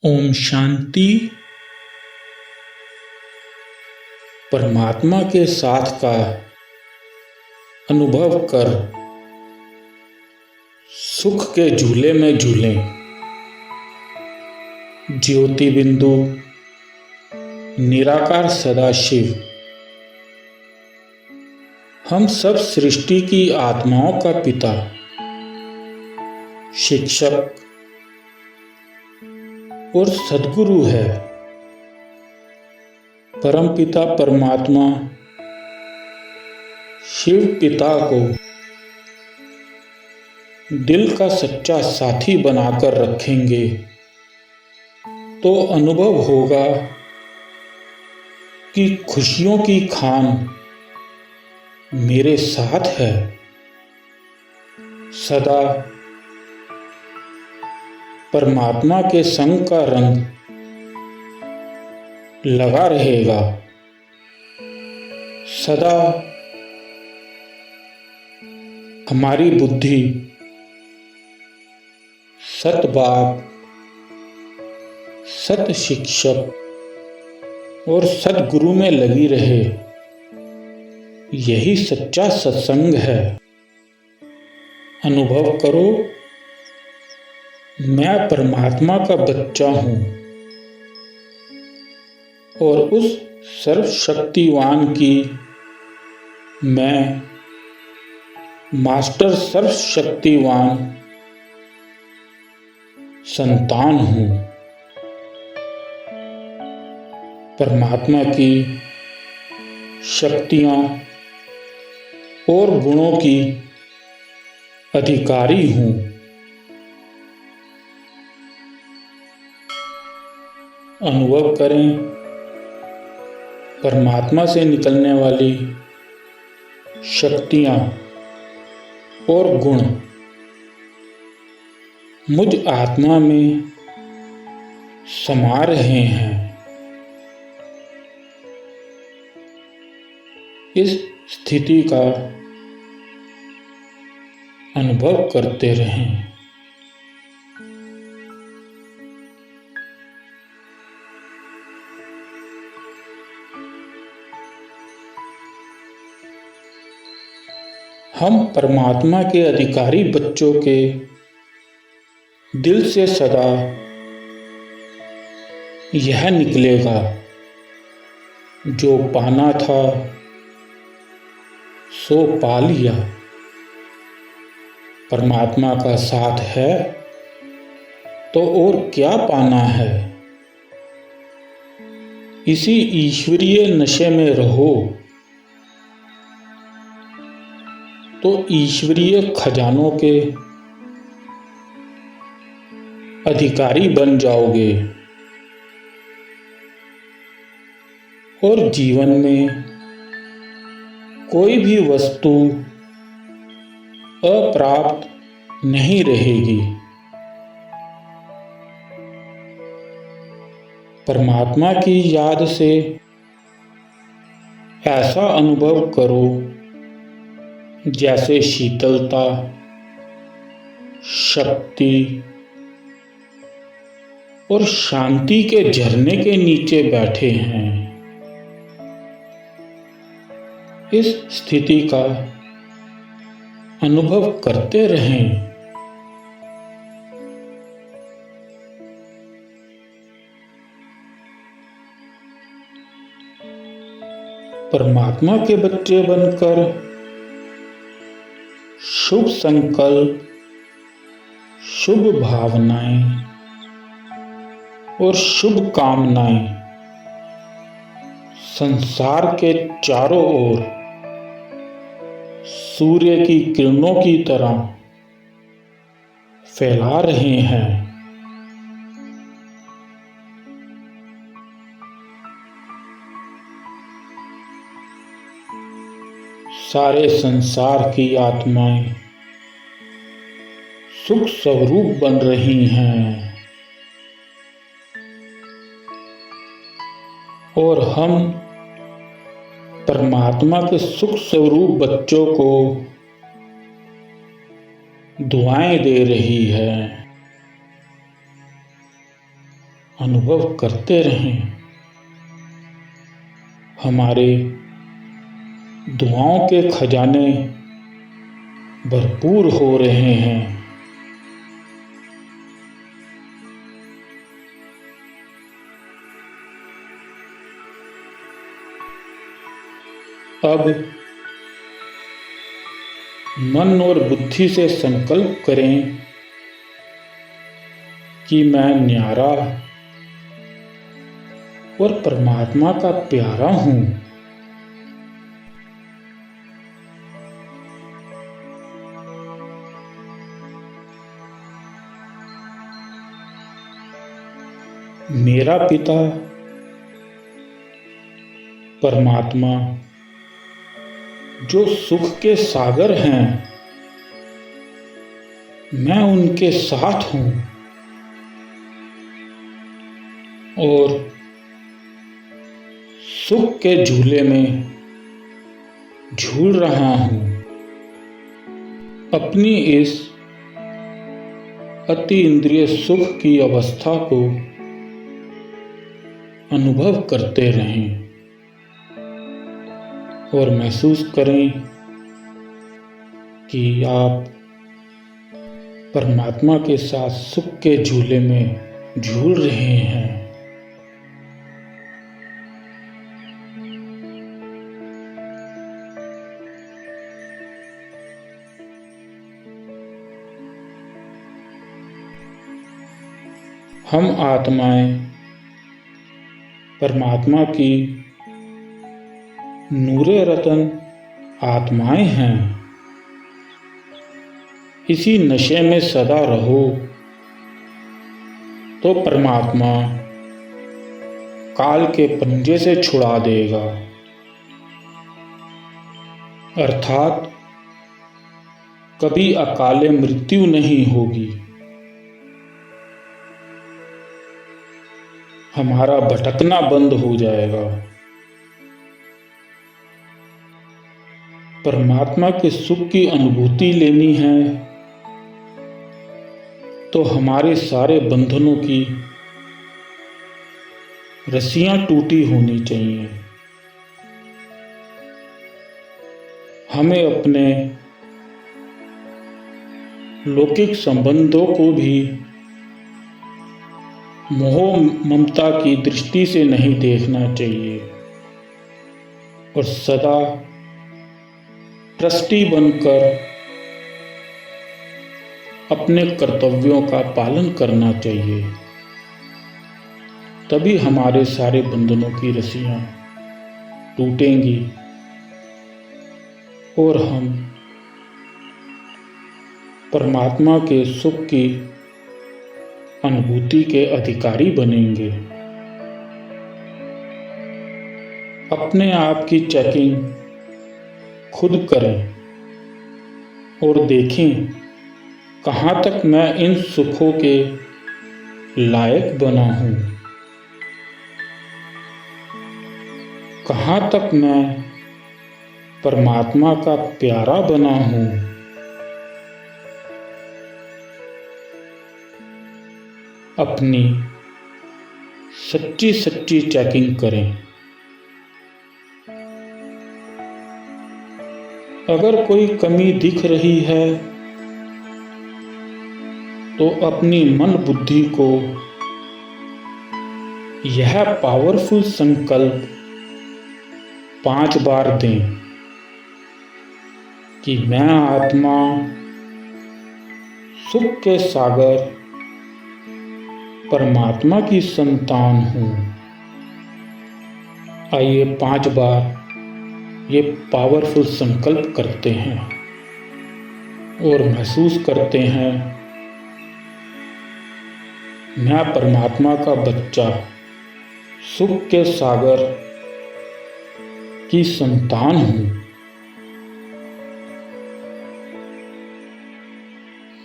ओम शांति। परमात्मा के साथ का अनुभव कर सुख के झूले में झूलें। ज्योति बिंदु निराकार सदाशिव हम सब सृष्टि की आत्माओं का पिता, शिक्षक और सद्गुरु है। परमपिता परमात्मा शिव पिता को दिल का सच्चा साथी बनाकर रखेंगे तो अनुभव होगा कि खुशियों की खान मेरे साथ है। सदा परमात्मा के संग का रंग लगा रहेगा। सदा हमारी बुद्धि सत बाप, सत शिक्षक और सतगुरु में लगी रहे। यही सच्चा सत्संग है। अनुभव करो, मैं परमात्मा का बच्चा हूँ और उस सर्वशक्तिवान की मैं मास्टर सर्वशक्तिवान संतान हूँ। परमात्मा की शक्तियाँ और गुणों की अधिकारी हूँ। अनुभव करें, परमात्मा से निकलने वाली शक्तियाँ और गुण मुझ आत्मा में समा रहे हैं। इस स्थिति का अनुभव करते रहें। हम परमात्मा के अधिकारी बच्चों के दिल से सदा यह निकलेगा, जो पाना था सो पा लिया। परमात्मा का साथ है तो और क्या पाना है। इसी ईश्वरीय नशे में रहो तो ईश्वरीय खजानों के अधिकारी बन जाओगे और जीवन में कोई भी वस्तु अप्राप्त नहीं रहेगी। परमात्मा की याद से ऐसा अनुभव करो जैसे शीतलता, शक्ति और शांति के झरने के नीचे बैठे हैं। इस स्थिति का अनुभव करते रहें। परमात्मा के बच्चे बनकर शुभ संकल्प, शुभ भावनाएं और शुभ कामनाएं संसार के चारों ओर सूर्य की किरणों की तरह फैला रहे हैं। सारे संसार की आत्माएं सुख स्वरूप बन रही हैं और हम परमात्मा के सुख स्वरूप बच्चों को दुआएं दे रही है। अनुभव करते रहें। हमारे दुआओं के खजाने भरपूर हो रहे हैं। अब मन और बुद्धि से संकल्प करें कि मैं न्यारा और परमात्मा का प्यारा हूँ। मेरा पिता परमात्मा जो सुख के सागर हैं, मैं उनके साथ हूँ और सुख के झूले में झूल रहा हूँ। अपनी इस अति इंद्रिय सुख की अवस्था को अनुभव करते रहें और महसूस करें कि आप परमात्मा के साथ सुख के झूले में झूल रहे हैं। हम आत्माएं परमात्मा की नूरे रतन आत्माएं हैं। इसी नशे में सदा रहो तो परमात्मा काल के पंजे से छुड़ा देगा, अर्थात कभी अकाले मृत्यु नहीं होगी। हमारा भटकना बंद हो जाएगा। परमात्मा के सुख की अनुभूति लेनी है तो हमारे सारे बंधनों की रस्सियां टूटी होनी चाहिए। हमें अपने लौकिक संबंधों को भी मोह ममता की दृष्टि से नहीं देखना चाहिए और सदा ट्रस्टी बनकर अपने कर्तव्यों का पालन करना चाहिए। तभी हमारे सारे बंधनों की रस्सियां टूटेंगी और हम परमात्मा के सुख की अनुभूति के अधिकारी बनेंगे। अपने आप की चेकिंग खुद करें और देखें कहाँ तक मैं इन सुखों के लायक बना हूँ, कहाँ तक मैं परमात्मा का प्यारा बना हूँ। अपनी सच्ची सच्ची चेकिंग करें। अगर कोई कमी दिख रही है तो अपनी मन बुद्धि को यह पावरफुल संकल्प 5 बार दें कि मैं आत्मा सुख के सागर परमात्मा की संतान हूँ। आइए 5 बार ये पावरफुल संकल्प करते हैं और महसूस करते हैं मैं परमात्मा का बच्चा सुख के सागर की संतान हूँ।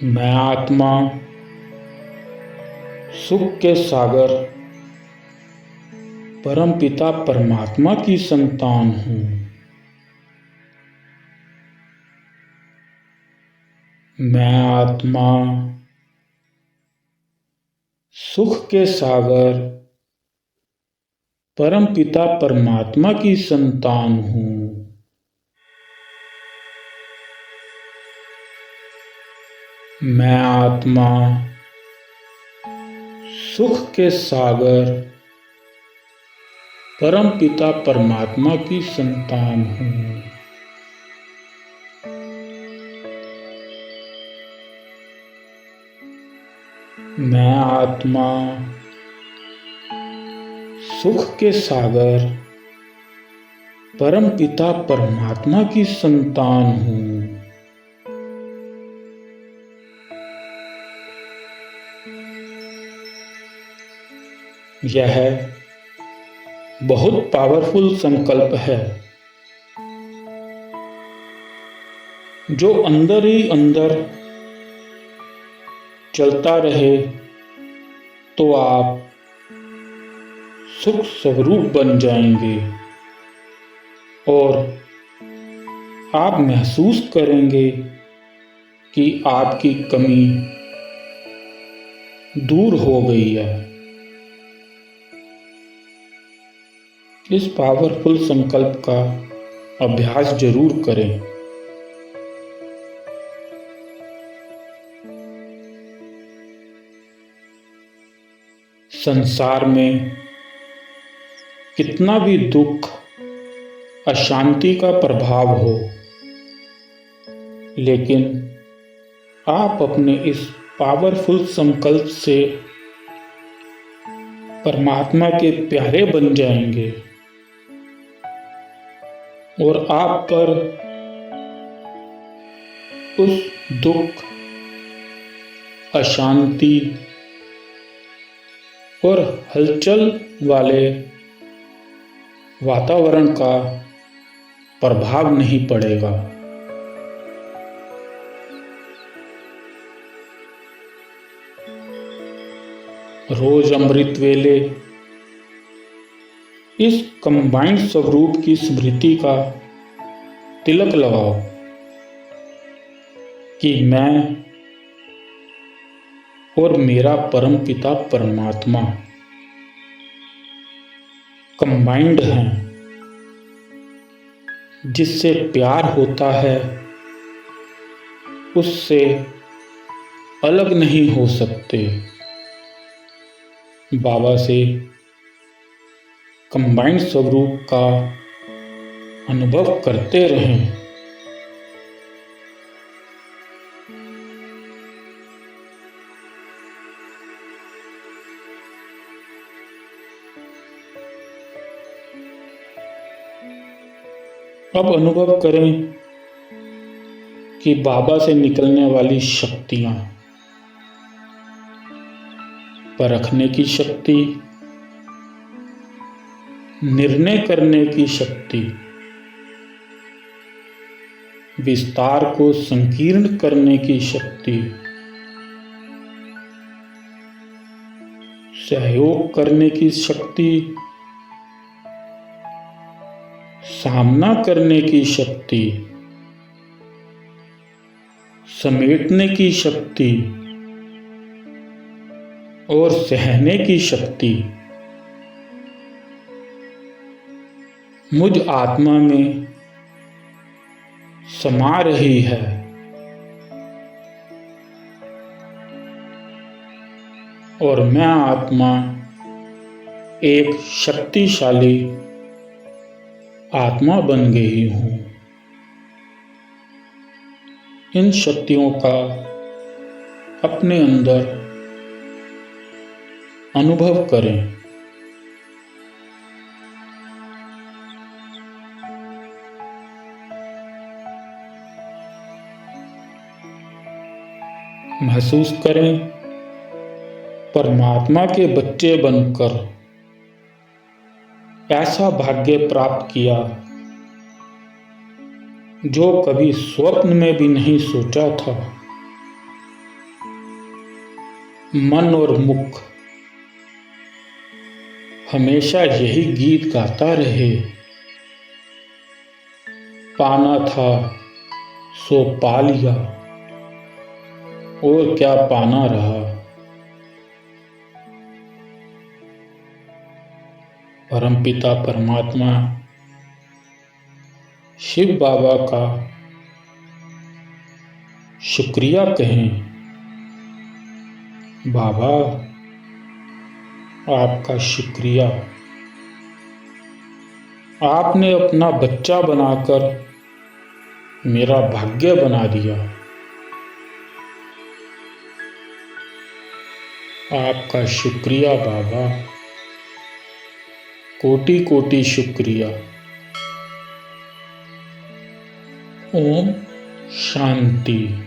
मैं आत्मा सुख के सागर परमपिता परमात्मा की संतान हूँ। मैं आत्मा सुख के सागर परम पिता परमात्मा की संतान हूँ। मैं आत्मा सुख के सागर परम पिता परमात्मा की संतान हूँ। मैं आत्मा सुख के सागर परम पिता परमात्मा की संतान हूँ। यह बहुत पावरफुल संकल्प है जो अंदर ही अंदर चलता रहे तो आप सुख स्वरूप बन जाएंगे और आप महसूस करेंगे कि आपकी कमी दूर हो गई है। इस पावरफुल संकल्प का अभ्यास जरूर करें। संसार में कितना भी दुख अशांति का प्रभाव हो, लेकिन आप अपने इस पावरफुल संकल्प से परमात्मा के प्यारे बन जाएंगे और आप पर उस दुख, अशांति और हलचल वाले वातावरण का प्रभाव नहीं पड़ेगा। रोज अमृत वेले इस कंबाइंड स्वरूप की स्मृति का तिलक लगाओ कि मैं और मेरा परम पिता परमात्मा कंबाइंड हैं। जिससे प्यार होता है उससे अलग नहीं हो सकते। बाबा से कंबाइंड स्वरूप का अनुभव करते रहें। अब अनुभव करें कि बाबा से निकलने वाली शक्तियां, परखने की शक्ति, निर्णय करने की शक्ति, विस्तार को संकीर्ण करने की शक्ति, सहयोग करने की शक्ति, सामना करने की शक्ति, समेटने की शक्ति और सहने की शक्ति मुझ आत्मा में समा रही है। और मैं आत्मा एक शक्तिशाली आत्मा बन गई हूँ। इन शक्तियों का अपने अंदर अनुभव करें। महसूस करें परमात्मा के बच्चे बनकर ऐसा भाग्य प्राप्त किया जो कभी स्वप्न में भी नहीं सोचा था। मन और मुख हमेशा यही गीत गाता रहे, पाना था सो पा लिया और क्या पाना रहा। परमपिता परमात्मा शिव बाबा का शुक्रिया कहें। बाबा, आपका शुक्रिया। आपने अपना बच्चा बनाकर मेरा भाग्य बना दिया। आपका शुक्रिया बाबा, कोटि कोटि शुक्रिया। ओम शांति।